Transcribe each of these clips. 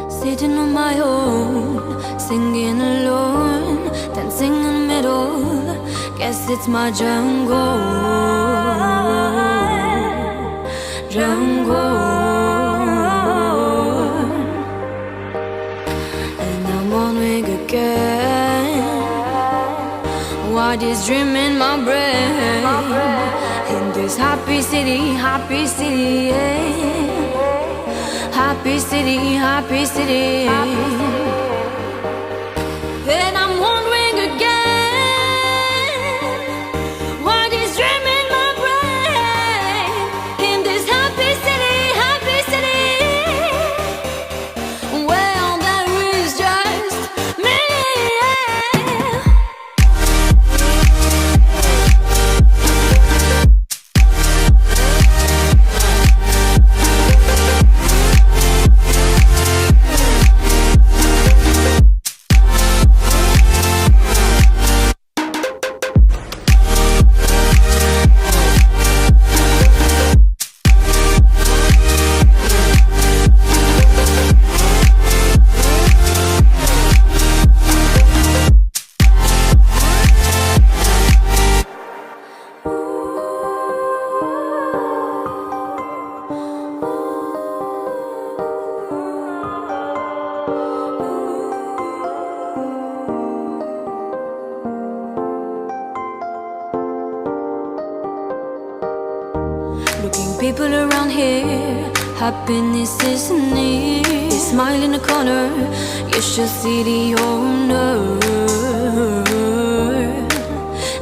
Sitting on my own, singing alone, dancing in the middle. Guess it's my jungle, jungle. And I'm wondering again, what is dream in my brain? In this happy city, yeah. Happy city. And I'm wondering again, what is dreaming my brain? In this happy city, well, there is just me. Looking people around here, happiness is near. Smile in the corner, you should see the owner,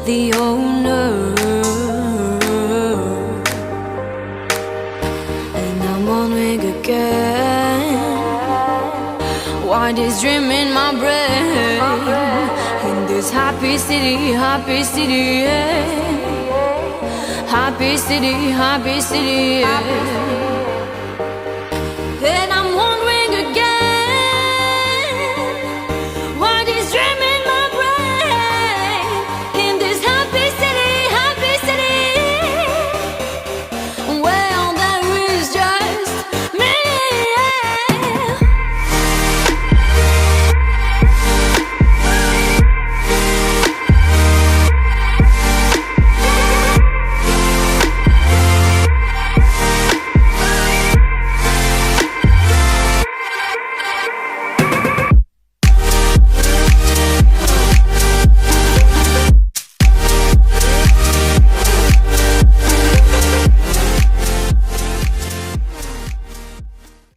the owner. And I'm wondering again, what is dream in my brain? In this happy city, yeah. Happy city, yeah.